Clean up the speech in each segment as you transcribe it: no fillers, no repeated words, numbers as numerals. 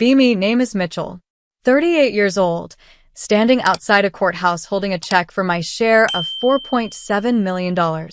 Me, name is Mitchell. 38 years old, standing outside a courthouse holding a check for my share of $4.7 million.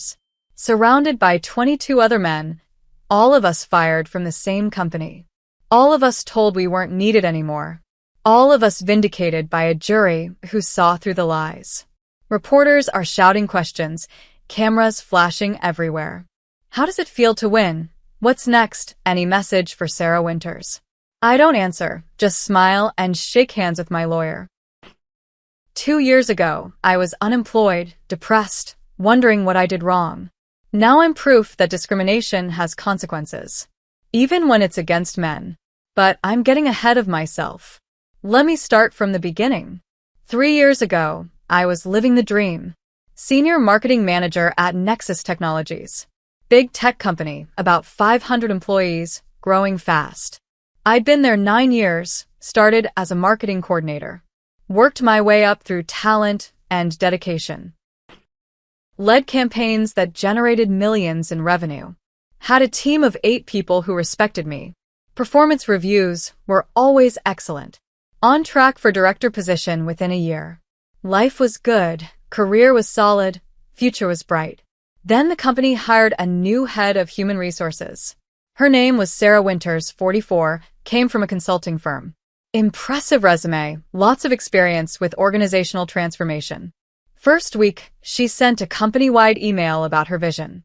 Surrounded by 22 other men, all of us fired from the same company. All of us told we weren't needed anymore. All of us vindicated by a jury who saw through the lies. Reporters are shouting questions, cameras flashing everywhere. How does it feel to win? What's next? Any message for Sarah Winters? I don't answer, just smile and shake hands with my lawyer. 2 years ago, I was unemployed, depressed, wondering what I did wrong. Now I'm proof that discrimination has consequences, even when it's against men. But I'm getting ahead of myself. Let me start from the beginning. 3 years ago, I was living the dream. Senior marketing manager at Nexus Technologies. Big tech company, about 500 employees, growing fast. I'd been there 9 years, started as a marketing coordinator. Worked my way up through talent and dedication. Led campaigns that generated millions in revenue. Had a team of 8 people who respected me. Performance reviews were always excellent. On track for director position within a year. Life was good, career was solid, future was bright. Then the company hired a new head of human resources. Her name was Sarah Winters, 44, came from a consulting firm. Impressive resume, lots of experience with organizational transformation. First week, she sent a company-wide email about her vision.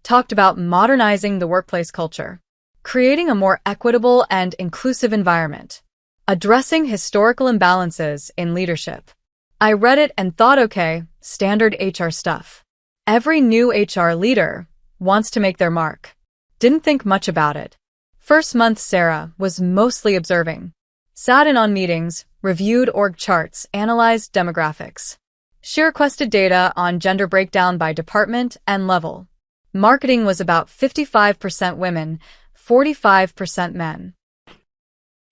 Talked about modernizing the workplace culture, creating a more equitable and inclusive environment, addressing historical imbalances in leadership. I read it and thought, okay, standard HR stuff. Every new HR leader wants to make their mark. Didn't think much about it. First month, Sarah was mostly observing. Sat in on meetings, reviewed org charts, analyzed demographics. She requested data on gender breakdown by department and level. Marketing was about 55% women, 45% men.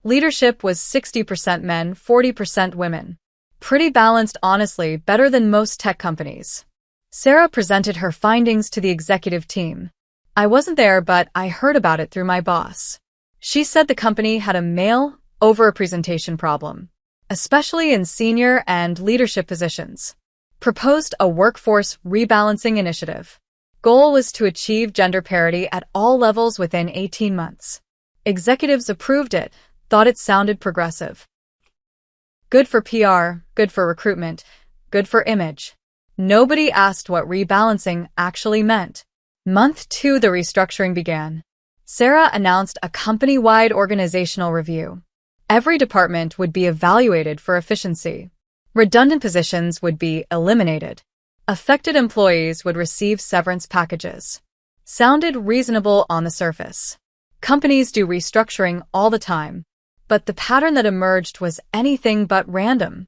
Leadership was 60% men, 40% women. Pretty balanced, honestly, better than most tech companies. Sarah presented her findings to the executive team. I wasn't there, but I heard about it through my boss. She said the company had a male overrepresentation problem, especially in senior and leadership positions. Proposed a workforce rebalancing initiative. Goal was to achieve gender parity at all levels within 18 months. Executives approved it, thought it sounded progressive. Good for PR, good for recruitment, good for image. Nobody asked what rebalancing actually meant. Month 2, the restructuring began. Sarah announced a company-wide organizational review. Every department would be evaluated for efficiency. Redundant positions would be eliminated. Affected employees would receive severance packages. Sounded reasonable on the surface. Companies do restructuring all the time, but the pattern that emerged was anything but random.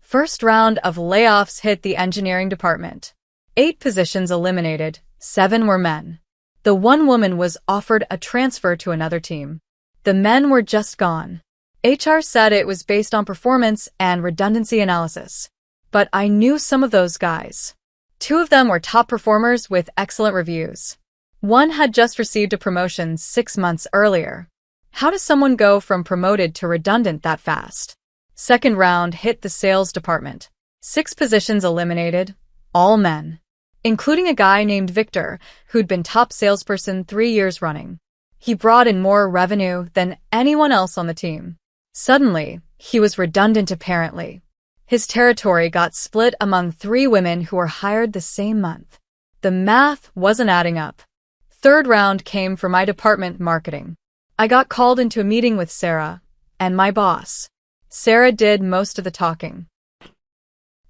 First round of layoffs hit the engineering department. 8 positions eliminated, 7 were men. The one woman was offered a transfer to another team. The men were just gone. HR said it was based on performance and redundancy analysis. But I knew some of those guys. 2 of them were top performers with excellent reviews. One had just received a promotion 6 months earlier. How does someone go from promoted to redundant that fast? Second round hit the sales department. 6 positions eliminated, all men. Including a guy named Victor, who'd been top salesperson 3 years running. He brought in more revenue than anyone else on the team. Suddenly, he was redundant apparently. His territory got split among 3 women who were hired the same month. The math wasn't adding up. Third round came for my department, marketing. I got called into a meeting with Sarah and my boss. Sarah did most of the talking.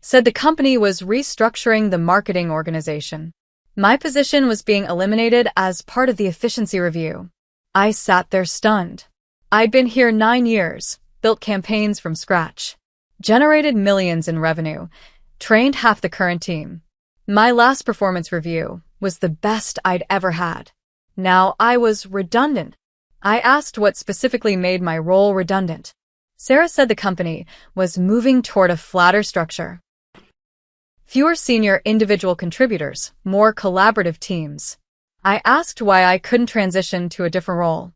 Said the company was restructuring the marketing organization. My position was being eliminated as part of the efficiency review. I sat there stunned. I'd been here 9 years, built campaigns from scratch, generated millions in revenue, trained half the current team. My last performance review was the best I'd ever had. Now I was redundant. I asked what specifically made my role redundant. Sarah said the company was moving toward a flatter structure. Fewer senior individual contributors, more collaborative teams. I asked why I couldn't transition to a different role.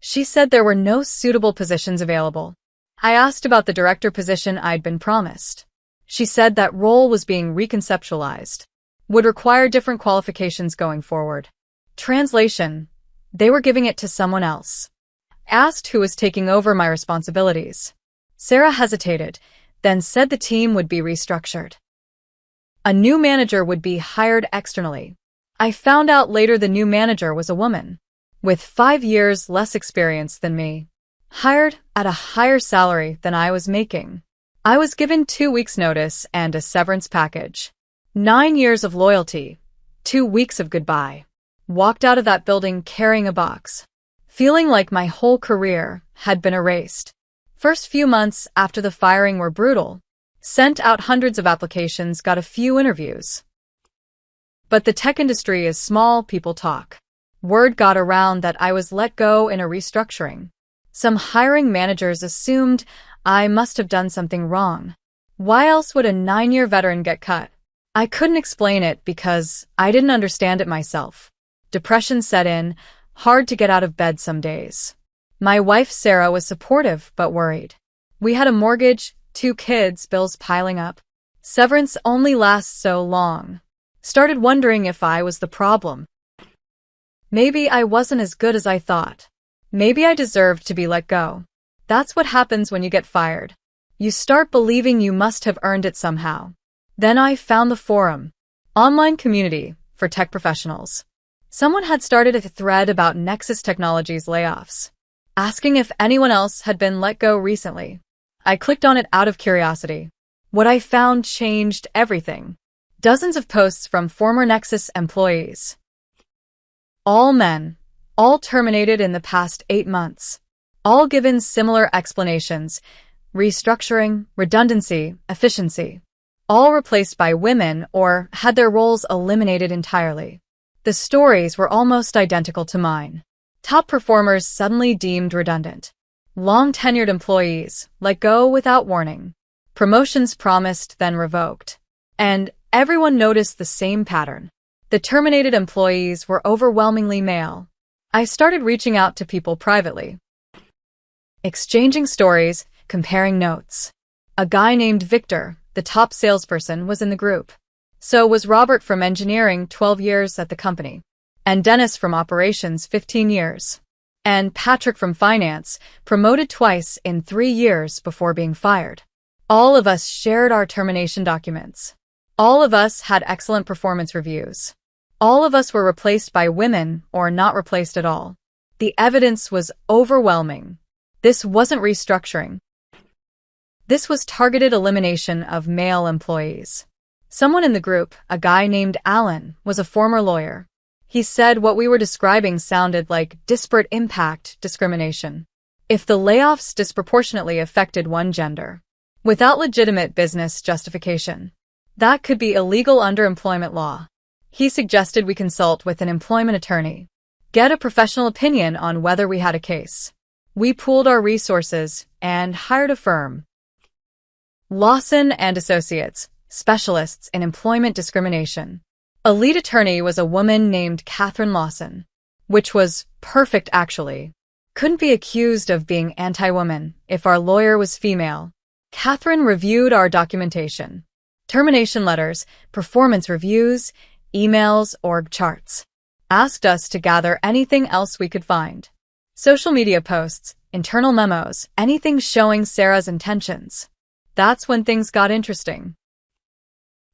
She said there were no suitable positions available. I asked about the director position I'd been promised. She said that role was being reconceptualized, would require different qualifications going forward. Translation: they were giving it to someone else. Asked who was taking over my responsibilities. Sarah hesitated, then said the team would be restructured. A new manager would be hired externally. I found out later the new manager was a woman, with 5 years less experience than me, hired at a higher salary than I was making. I was given 2 weeks' notice and a severance package. 9 years of loyalty, 2 weeks of goodbye. Walked out of that building carrying a box, feeling like my whole career had been erased. First few months after the firing were brutal. Sent out hundreds of applications, got a few interviews. But the tech industry is small, people talk. Word got around that I was let go in a restructuring. Some hiring managers assumed I must have done something wrong. Why else would a 9-year veteran get cut? I couldn't explain it because I didn't understand it myself. Depression set in, hard to get out of bed some days. My wife Sarah was supportive but worried. We had a mortgage, 2 kids, bills piling up. Severance only lasts so long. Started wondering if I was the problem. Maybe I wasn't as good as I thought. Maybe I deserved to be let go. That's what happens when you get fired. You start believing you must have earned it somehow. Then I found the forum, online community for tech professionals. Someone had started a thread about Nexus Technologies layoffs, asking if anyone else had been let go recently. I clicked on it out of curiosity. What I found changed everything. Dozens of posts from former Nexus employees. All men, all terminated in the past 8 months. All given similar explanations: restructuring, redundancy, efficiency. All replaced by women or had their roles eliminated entirely. The stories were almost identical to mine. Top performers suddenly deemed redundant. Long-tenured employees let go without warning. Promotions promised then revoked. And everyone noticed the same pattern. The terminated employees were overwhelmingly male. I started reaching out to people privately, exchanging stories, comparing notes. A guy named Victor, the top salesperson, was in the group. So was Robert from engineering, 12 years at the company. And Dennis from operations, 15 years. And Patrick from finance, promoted twice in 3 years before being fired. All of us shared our termination documents. All of us had excellent performance reviews. All of us were replaced by women or not replaced at all. The evidence was overwhelming. This wasn't restructuring. This was targeted elimination of male employees. Someone in the group, a guy named Alan, was a former lawyer. He said what we were describing sounded like disparate impact discrimination. If the layoffs disproportionately affected one gender, without legitimate business justification, that could be illegal under employment law. He suggested we consult with an employment attorney, get a professional opinion on whether we had a case. We pooled our resources and hired a firm, Lawson and Associates, specialists in employment discrimination. A lead attorney was a woman named Catherine Lawson, which was perfect actually. Couldn't be accused of being anti-woman if our lawyer was female. Catherine reviewed our documentation, termination letters, performance reviews, emails, org charts. Asked us to gather anything else we could find. Social media posts, internal memos, anything showing Sarah's intentions. That's when things got interesting.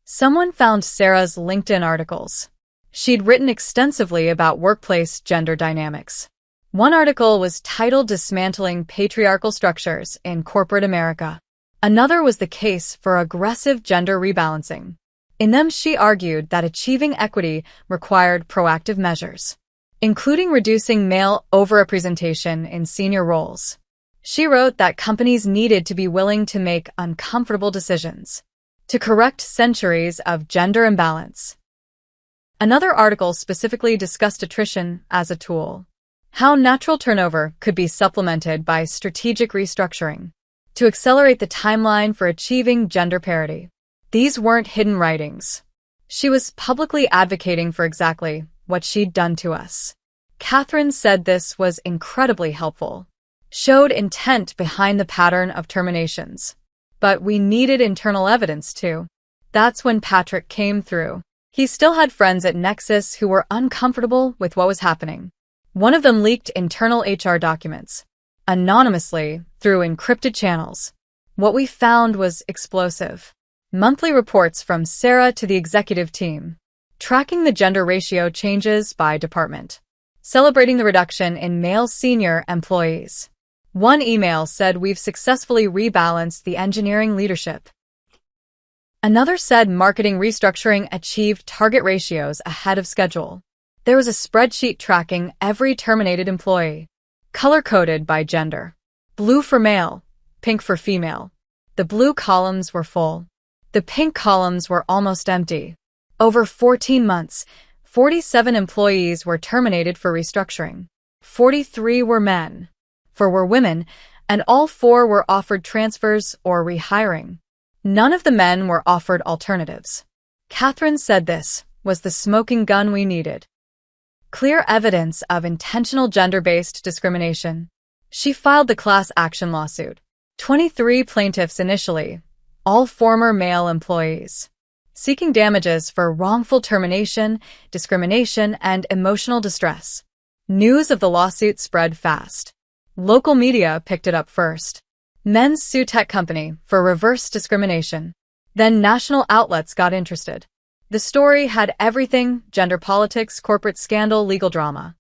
Someone found Sarah's LinkedIn articles. She'd written extensively about workplace gender dynamics. One article was titled Dismantling Patriarchal Structures in Corporate America. Another was the case for aggressive gender rebalancing. In them, she argued that achieving equity required proactive measures, including reducing male overrepresentation in senior roles. She wrote that companies needed to be willing to make uncomfortable decisions to correct centuries of gender imbalance. Another article specifically discussed attrition as a tool, how natural turnover could be supplemented by strategic restructuring to accelerate the timeline for achieving gender parity. These weren't hidden writings. She was publicly advocating for exactly what she'd done to us. Catherine said this was incredibly helpful. Showed intent behind the pattern of terminations. But we needed internal evidence too. That's when Patrick came through. He still had friends at Nexus who were uncomfortable with what was happening. One of them leaked internal HR documents, anonymously, through encrypted channels. What we found was explosive. Monthly reports from Sarah to the executive team, tracking the gender ratio changes by department, celebrating the reduction in male senior employees. One email said we've successfully rebalanced the engineering leadership. Another said marketing restructuring achieved target ratios ahead of schedule. There was a spreadsheet tracking every terminated employee, color-coded by gender. Blue for male, pink for female. The blue columns were full. The pink columns were almost empty. Over 14 months, 47 employees were terminated for restructuring. 43 were men. 4 were women, and all 4 were offered transfers or rehiring. None of the men were offered alternatives. Catherine said this was the smoking gun we needed. Clear evidence of intentional gender-based discrimination. She filed the class action lawsuit. 23 plaintiffs initially, all former male employees, seeking damages for wrongful termination, discrimination, and emotional distress. News of the lawsuit spread fast. Local media picked it up first. Men's sue tech company for reverse discrimination. Then national outlets got interested. The story had everything: gender politics, corporate scandal, legal drama.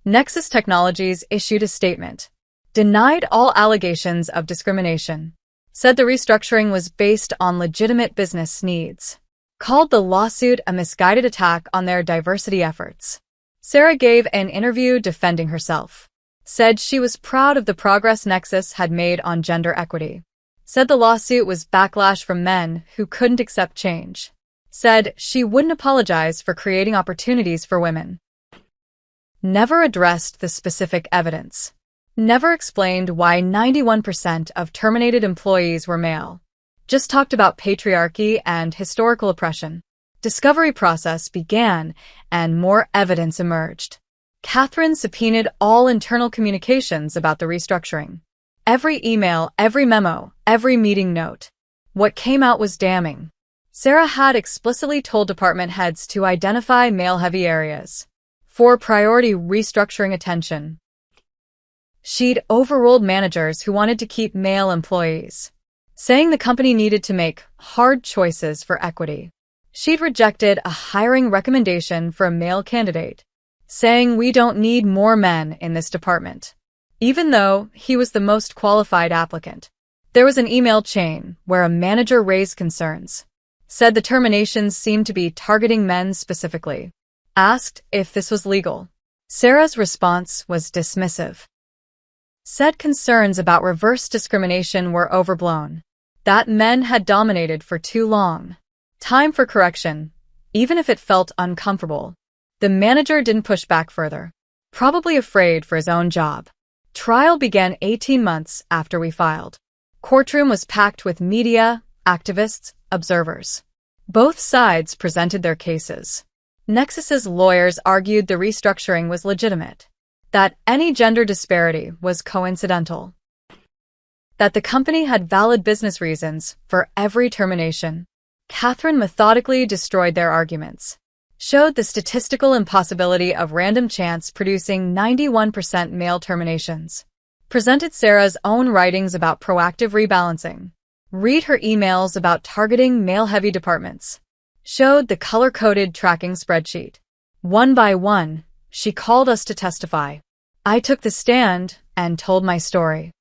Nexus Technologies issued a statement. Denied all allegations of discrimination. Said the restructuring was based on legitimate business needs. Called the lawsuit a misguided attack on their diversity efforts. Sarah gave an interview defending herself. Said she was proud of the progress Nexus had made on gender equity. Said the lawsuit was backlash from men who couldn't accept change. Said she wouldn't apologize for creating opportunities for women. Never addressed the specific evidence. Never explained why 91% of terminated employees were male. Just talked about patriarchy and historical oppression. Discovery process began, and more evidence emerged. Catherine subpoenaed all internal communications about the restructuring. Every email, every memo, every meeting note. What came out was damning. Sarah had explicitly told department heads to identify male-heavy areas for priority restructuring attention. She'd overruled managers who wanted to keep male employees, saying the company needed to make hard choices for equity. She'd rejected a hiring recommendation for a male candidate, saying we don't need more men in this department, even though he was the most qualified applicant. There was an email chain where a manager raised concerns. Said the terminations seemed to be targeting men specifically. Asked if this was legal. Sarah's response was dismissive. Said concerns about reverse discrimination were overblown. That men had dominated for too long. Time for correction, even if it felt uncomfortable. The manager didn't push back further, probably afraid for his own job. Trial began 18 months after we filed. Courtroom was packed with media, activists, observers. Both sides presented their cases. Nexus's lawyers argued the restructuring was legitimate, that any gender disparity was coincidental, that the company had valid business reasons for every termination. Catherine methodically destroyed their arguments, showed the statistical impossibility of random chance producing 91% male terminations, presented Sarah's own writings about proactive rebalancing, read her emails about targeting male-heavy departments, showed the color-coded tracking spreadsheet. One by one, she called us to testify. I took the stand and told my story.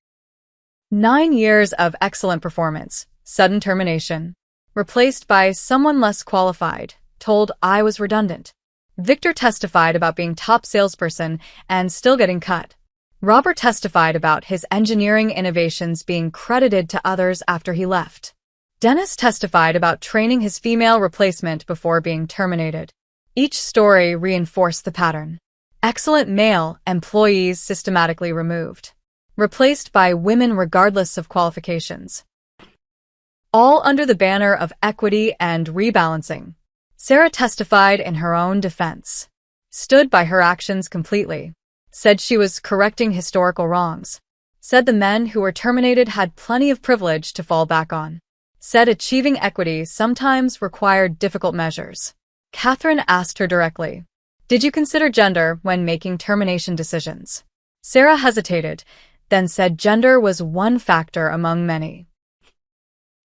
9 years of excellent performance, sudden termination, replaced by someone less qualified, told I was redundant. Victor testified about being top salesperson and still getting cut. Robert testified about his engineering innovations being credited to others after he left. Dennis testified about training his female replacement before being terminated. Each story reinforced the pattern. Excellent male employees systematically removed, replaced by women regardless of qualifications. All under the banner of equity and rebalancing. Sarah testified in her own defense. stood by her actions completely, said she was correcting historical wrongs, said the men who were terminated had plenty of privilege to fall back on, said achieving equity sometimes required difficult measures. Catherine asked her directly, "Did you consider gender when making termination decisions?" Sarah hesitated, then said gender was one factor among many.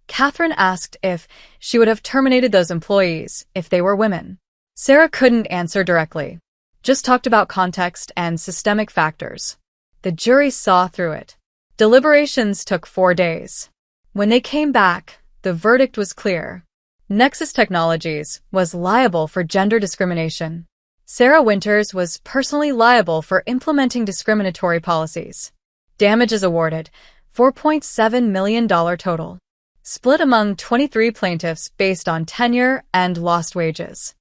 Catherine asked if she would have terminated those employees if they were women. Sarah couldn't answer directly, just talked about context and systemic factors. The jury saw through it. Deliberations took 4 days. When they came back, the verdict was clear. Nexus Technologies was liable for gender discrimination. Sarah Winters was personally liable for implementing discriminatory policies. Damages awarded, $4.7 million total. Split among 23 plaintiffs based on tenure and lost wages.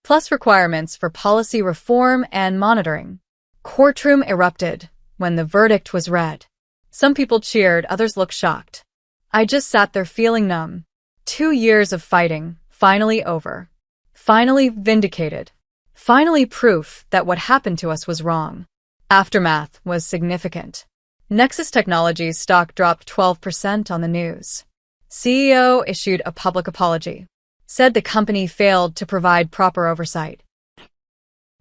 Plus requirements for policy reform and monitoring. Courtroom erupted when the verdict was read. Some people cheered, others looked shocked. I just sat there feeling numb. 2 years of fighting, finally over. Finally vindicated. Finally proof that what happened to us was wrong. Aftermath was significant. Nexus Technologies stock dropped 12% on the news. CEO issued a public apology. Said the company failed to provide proper oversight.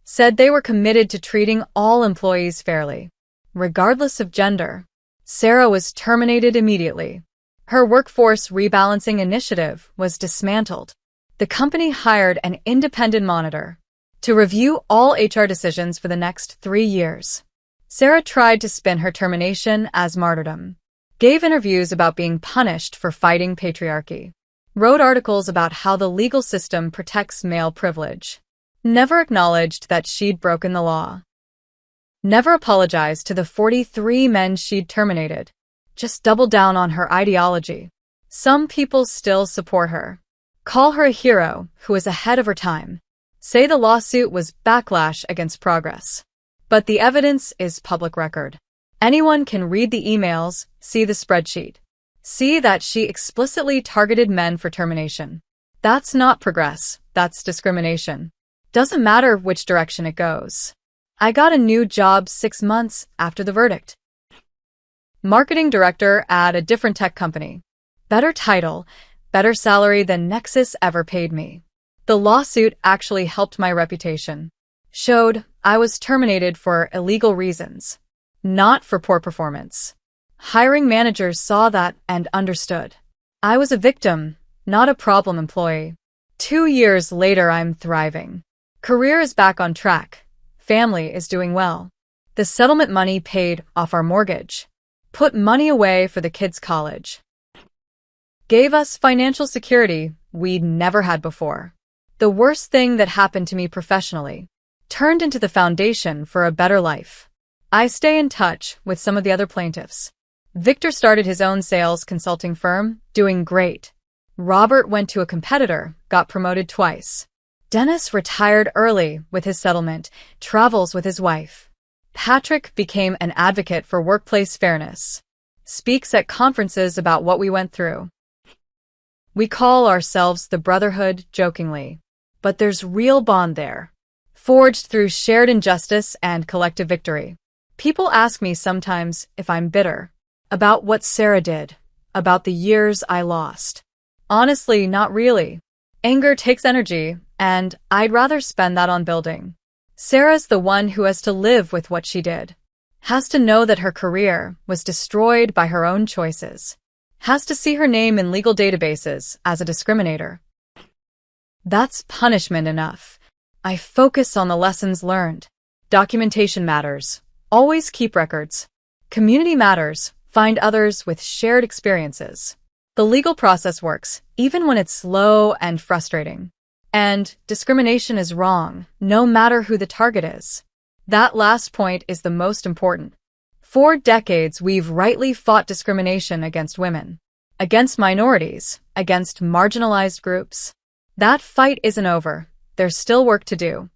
Said they were committed to treating all employees fairly, regardless of gender. Sarah was terminated immediately. Her workforce rebalancing initiative was dismantled. The company hired an independent monitor to review all HR decisions for the next 3 years. Sarah tried to spin her termination as martyrdom, gave interviews about being punished for fighting patriarchy, wrote articles about how the legal system protects male privilege, never acknowledged that she'd broken the law, never apologized to the 43 men she'd terminated, just doubled down on her ideology. Some people still support her, call her a hero who is ahead of her time, say the lawsuit was backlash against progress. But the evidence is public record. Anyone can read the emails, see the spreadsheet, see that she explicitly targeted men for termination. That's not progress, that's discrimination. Doesn't matter which direction it goes. I got a new job 6 months after the verdict. Marketing director at a different tech company. Better title, better salary than Nexus ever paid me. The lawsuit actually helped my reputation. Showed I was terminated for illegal reasons, not for poor performance. Hiring managers saw that and understood. I was a victim, not a problem employee. 2 years later, I'm thriving. Career is back on track. Family is doing well. The settlement money paid off our mortgage. Put money away for the kids' college. Gave us financial security we'd never had before. The worst thing that happened to me professionally turned into the foundation for a better life. I stay in touch with some of the other plaintiffs. Victor started his own sales consulting firm, doing great. Robert went to a competitor, got promoted twice. Dennis retired early with his settlement, travels with his wife. Patrick became an advocate for workplace fairness, speaks at conferences about what we went through. We call ourselves the Brotherhood jokingly, but there's real bond there, forged through shared injustice and collective victory. People ask me sometimes if I'm bitter about what Sarah did, about the years I lost. Honestly, not really. Anger takes energy, and I'd rather spend that on building. Sarah's the one who has to live with what she did, has to know that her career was destroyed by her own choices, has to see her name in legal databases as a discriminator. That's punishment enough. I focus on the lessons learned. Documentation matters. Always keep records. Community matters. Find others with shared experiences. The legal process works, even when it's slow and frustrating. And discrimination is wrong, no matter who the target is. That last point is the most important. For decades, we've rightly fought discrimination against women, against minorities, against marginalized groups. That fight isn't over. There's still work to do.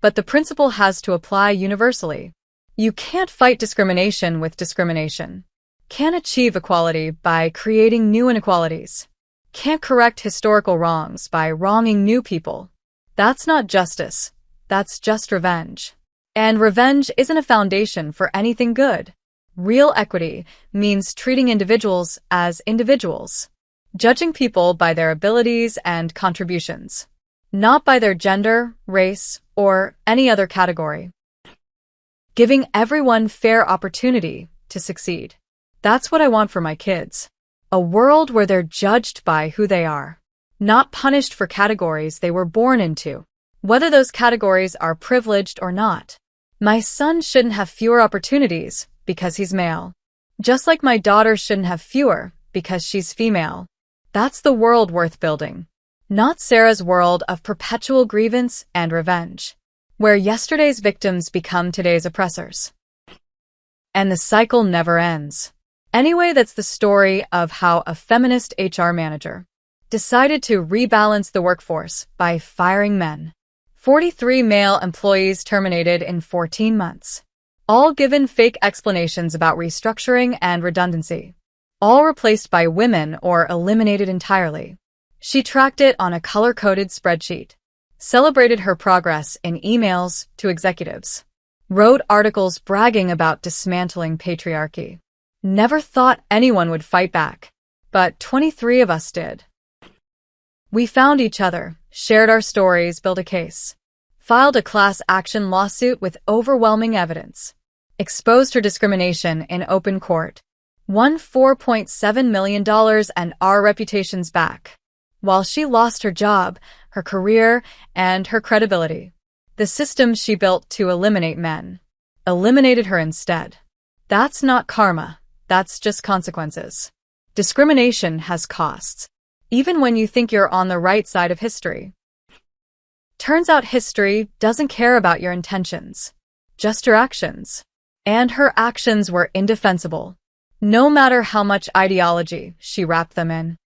But the principle has to apply universally. You can't fight discrimination with discrimination. Can't achieve equality by creating new inequalities. Can't correct historical wrongs by wronging new people. That's not justice. that's just revenge. And revenge isn't a foundation for anything good. Real equity means treating individuals as individuals, judging people by their abilities and contributions, not by their gender, race, or any other category. Giving everyone fair opportunity to succeed. That's what I want for my kids. A world where they're judged by who they are, not punished for categories they were born into, whether those categories are privileged or not. My son shouldn't have fewer opportunities because he's male, just like my daughter shouldn't have fewer because she's female. That's the world worth building, not Sarah's world of perpetual grievance and revenge, where yesterday's victims become today's oppressors. And the cycle never ends. Anyway, that's the story of how a feminist HR manager decided to rebalance the workforce by firing men. 43 male employees terminated in 14 months, all given fake explanations about restructuring and redundancy, all replaced by women or eliminated entirely. She tracked it on a color-coded spreadsheet, celebrated her progress in emails to executives, wrote articles bragging about dismantling patriarchy. Never thought anyone would fight back, but 23 of us did. We found each other, shared our stories, built a case, filed a class action lawsuit with overwhelming evidence, exposed her discrimination in open court, won $4.7 million and our reputations back, while she lost her job, her career, and her credibility. The system she built to eliminate men eliminated her instead. That's not karma, that's just consequences. Discrimination has costs, even when you think you're on the right side of history. Turns out history doesn't care about your intentions, just your actions. And her actions were indefensible, no matter how much ideology she wrapped them in.